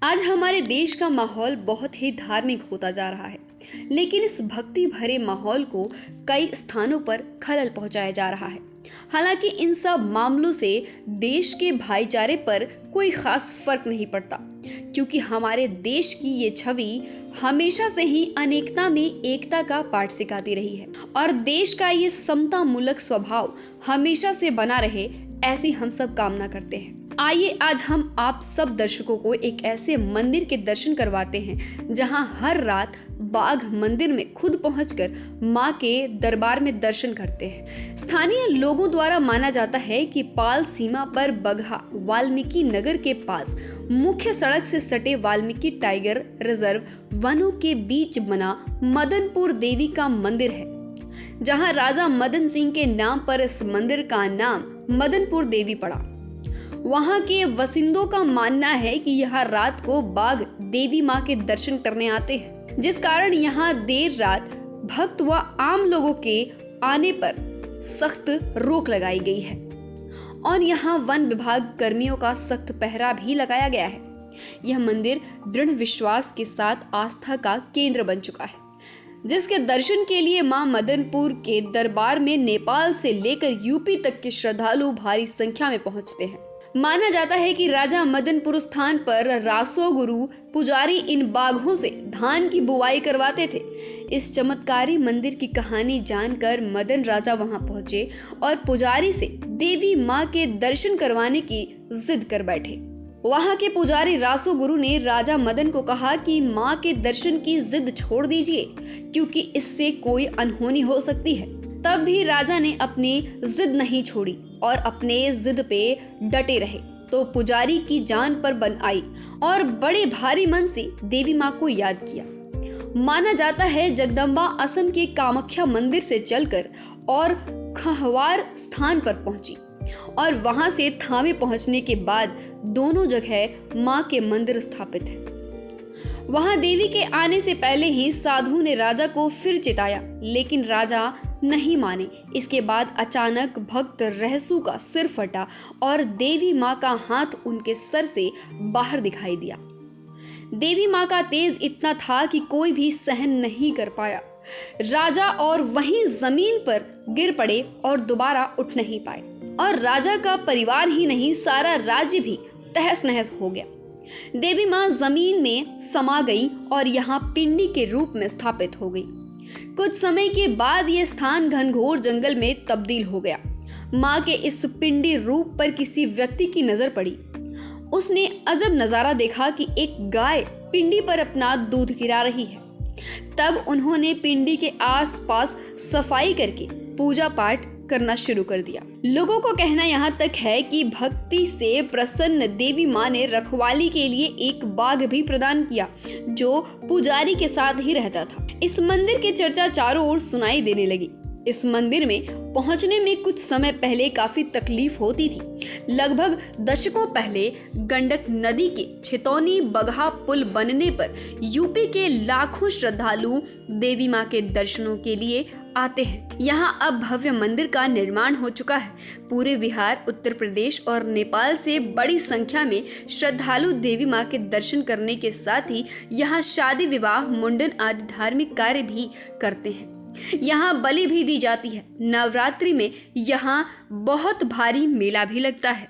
आज हमारे देश का माहौल बहुत ही धार्मिक होता जा रहा है, लेकिन इस भक्ति भरे माहौल को कई स्थानों पर खलल पहुंचाया जा रहा है। हालांकि इन सब मामलों से देश के भाईचारे पर कोई खास फर्क नहीं पड़ता, क्योंकि हमारे देश की ये छवि हमेशा से ही अनेकता में एकता का पाठ सिखाती रही है और देश का ये समता मूलक स्वभाव हमेशा से बना रहे, ऐसी हम सब कामना करते हैं। आइए आज हम आप सब दर्शकों को एक ऐसे मंदिर के दर्शन करवाते हैं जहां हर रात बाघ मंदिर में खुद पहुंचकर मां के दरबार में दर्शन करते हैं। स्थानीय लोगों द्वारा माना जाता है कि पाल सीमा पर बगहा वाल्मीकि नगर के पास मुख्य सड़क से सटे वाल्मीकि टाइगर रिजर्व वनों के बीच बना मदनपुर देवी का मंदिर है, जहां राजा मदन सिंह के नाम पर इस मंदिर का नाम मदनपुर देवी पड़ा। वहां के वसिंदों का मानना है कि यहाँ रात को बाघ देवी माँ के दर्शन करने आते हैं, जिस कारण यहाँ देर रात भक्त व आम लोगों के आने पर सख्त रोक लगाई गई है और यहाँ वन विभाग कर्मियों का सख्त पहरा भी लगाया गया है। यह मंदिर दृढ़ विश्वास के साथ आस्था का केंद्र बन चुका है, जिसके दर्शन के लिए मां मदनपुर के दरबार में नेपाल से लेकर यूपी तक के श्रद्धालु भारी संख्या में पहुंचते हैं। माना जाता है कि राजा मदनपुर स्थान पर रासो गुरु पुजारी इन बाघों से धान की बुवाई करवाते थे। इस चमत्कारी मंदिर की कहानी जानकर मदन राजा वहां पहुंचे और पुजारी से देवी मां के दर्शन करवाने की जिद कर बैठे। वहां के पुजारी रासो गुरु ने राजा मदन को कहा कि मां के दर्शन की जिद छोड़ दीजिए, क्योंकि इससे कोई अनहोनी हो सकती है। तब भी राजा ने अपनी जिद नहीं छोड़ी और अपने जिद पे डटे रहे, तो पुजारी की जान पर बन आई और बड़े भारी मन से देवी माँ को याद किया। माना जाता है जगदम्बा असम के कामाख्या मंदिर से चलकर और खहवार स्थान पर पहुंची और वहां से थावे पहुंचने के बाद दोनों जगह माँ के मंदिर स्थापित है। वहां देवी के आने से पहले ही साधु ने राजा को फिर चिताया, लेकिन राजा नहीं माने। इसके बाद अचानक भक्त रहसु का सिर फटा और देवी माँ का हाथ उनके सर से बाहर दिखाई दिया। देवी माँ का तेज इतना था कि कोई भी सहन नहीं कर पाया। राजा और वहीं जमीन पर गिर पड़े और दोबारा उठ नहीं पाए और राजा का परिवार ही नहीं, सारा राज्य भी तहस नहस हो गया। देवी माँ जमीन में समा गई और यहाँ पिंडी के रूप में स्थापित हो गई। कुछ समय के बाद यह स्थान घनघोर जंगल में तब्दील हो गया। माँ के इस पिंडी रूप पर किसी व्यक्ति की नजर पड़ी। उसने अजब नजारा देखा कि एक गाय पिंडी पर अपना दूध गिरा रही है। तब उन्होंने पिंडी के आसपास सफाई करके पूजा पाठ करना शुरू कर दिया। लोगों को कहना यहाँ तक है कि भक्ति से प्रसन्न देवी माँ ने रखवाली के लिए एक बाघ भी प्रदान किया, जो पुजारी के साथ ही रहता था। इस मंदिर की चर्चा चारों ओर सुनाई देने लगी। इस मंदिर में पहुंचने में कुछ समय पहले काफी तकलीफ होती थी। लगभग दशकों पहले गंडक नदी के छितौनी बगहा पुल बनने पर यूपी के लाखों श्रद्धालु देवी माँ के दर्शनों के लिए आते हैं। यहाँ अब भव्य मंदिर का निर्माण हो चुका है। पूरे बिहार, उत्तर प्रदेश और नेपाल से बड़ी संख्या में श्रद्धालु देवी माँ के दर्शन करने के साथ ही यहाँ शादी विवाह, मुंडन आदि धार्मिक कार्य भी करते हैं। यहाँ बलि भी दी जाती है। नवरात्रि में यहाँ बहुत भारी मेला भी लगता है।